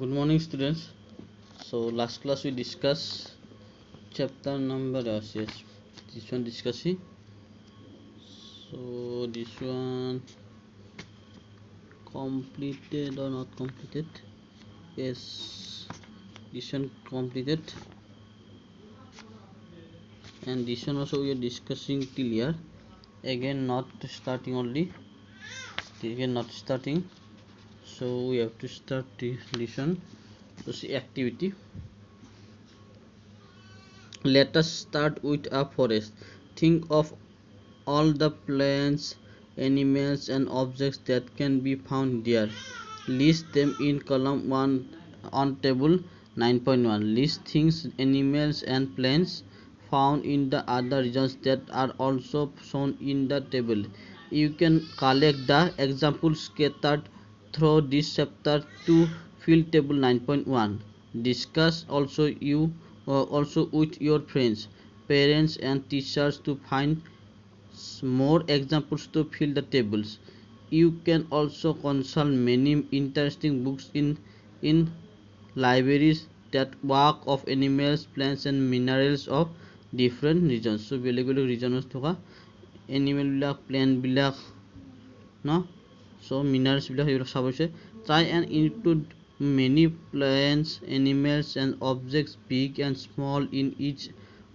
Good morning, students. So last class we discussed chapter number yes, this one discussing. So this one completed or not completed? Yes, this one completed, and this one also we are discussing till here. Again, not starting only. Again, not starting. So we have to start this one. So see activity. Let us start with a forest. Think of all the plants, animals and objects that can be found there. List them in column 1 on table 9.1. List things, animals and plants found in the other regions that are also shown in the table. You can collect the examples scattered through this chapter to fill table 9.1. Discuss also with your friends, parents and teachers to find more examples to fill the tables. You can also consult many interesting books in libraries that work of animals, plants and minerals of different regions. So বেলেগ বেলেগ regions থকা animal বিলাক, plant বিলাক, no? So minerals বিলাক এইবিলাক চাব হৈছে. Try and include many plants, animals and objects big and small in each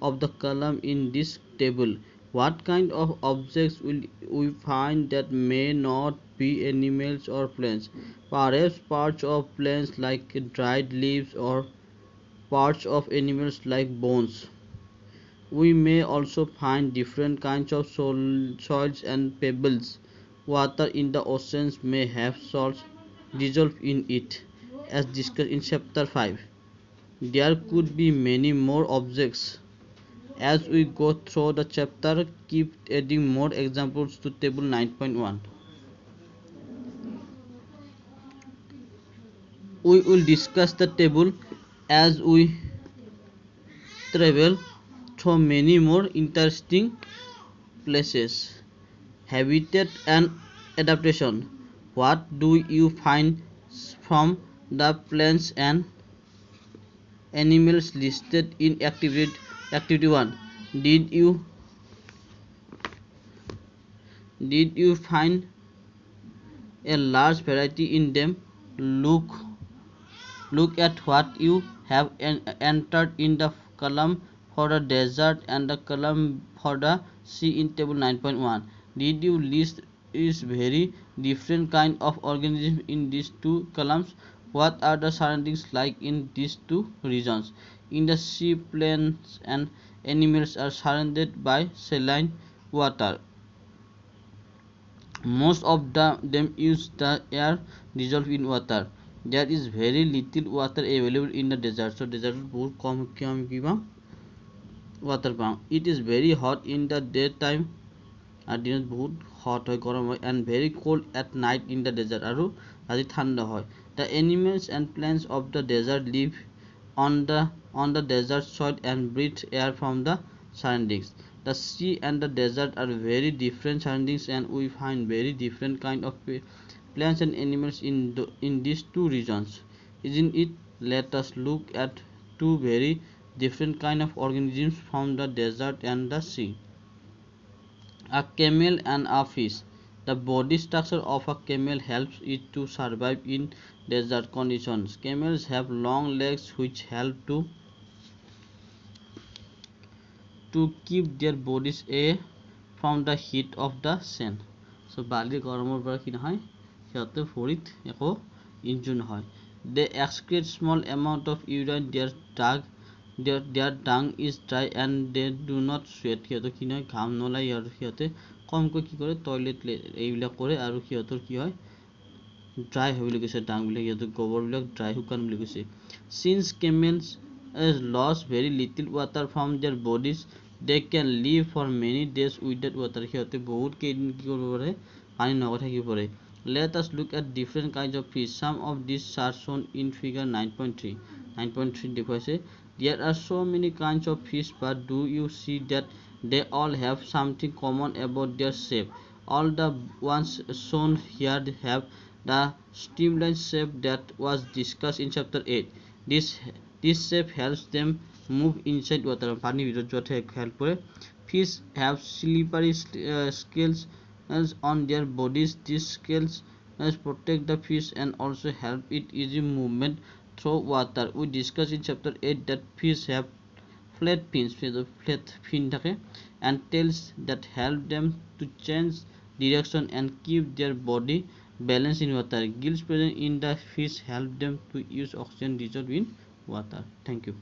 of the column in this table. What kind of objects will we find that may not be animals or plants? Perhaps parts of plants like dried leaves or parts of animals like bones. We may also find different kinds of soils and pebbles. Water in the oceans may have salts dissolved in it, as discussed in chapter 5. There could be many more objects. As we go through the chapter, keep adding more examples to table 9.1. We will discuss the table as we travel through many more interesting places. Habitat and adaptation. What do you find from the plants and animals listed in activity 1? Did you find a large variety in them? Look at what you have entered in the column for the desert and the column for the sea in table 9.1. Did you list is very different kind of organisms in these two columns? What are the surroundings like in these two regions? In the sea, plants and animals are surrounded by saline water. Most of them use the air dissolved in water. There is very little water available in the desert. So desert बहुत कम की water पाऊँ. It is very hot in the daytime. আর দিনত বহুত hot হয়, গরম হয়, and very cold at night in the desert. আৰু ৰাতি ঠাণ্ডা হয়. The animals and plants of the desert live on the desert soil and breathe air from the surroundings. The sea and the desert are very different surroundings, and we find very different kind of plants and animals in these two regions. Isn't it? Let us look at two very different kind of organisms from the desert and the sea. A camel and a fish. The body structure of a camel helps it to survive in desert conditions. Camels have long legs which help to keep their bodies away from the heat of the sun. So বালিৰ গৰমৰ পৰা কি নহয়, সিহঁতে ভৰিত একো injury নহয়. They excrete small amount of urine. Their tongue is dry and they do not sweat. সিহঁতৰ কি নহয়, ঘাম নোলায়, আৰু সিহঁতে কমকৈ কি কৰে, টয়লেট এইবিলাক কৰে, আৰু সিহঁতৰ কি হয়, ড্ৰাই হয় বুলি কৈছে, ডাংবিলাক সিহঁতৰ গোবৰবিলাক ড্ৰাই শুকান বুলি কৈছে. Since camels lost very little water from their bodies, they can live for many days without water. সিহঁতে বহুত কেইদিন কি কৰিব পাৰে, পানী নোহোৱাকৈ থাকিব পাৰে. Let us look at different kinds of fish. Some of these are shown in figure 9.3. 9.3 দেখুৱাইছে. There are so many kinds of fish, but do you see that they all have something common about their shape? All the ones shown here have the streamlined shape that was discussed in chapter 8. This this shape helps them move inside water. Pani ভিতৰত যোৱাত help কৰে. Fish have slippery scales on their bodies. These scales protect the fish and also help it easy movement through water. We discussed in chapter 8 that fish have flat fins, flat fin থাকে, and tails that help them to change direction and keep their body balanced in water. Gills present in the fish help them to use oxygen dissolved in water. Thank you.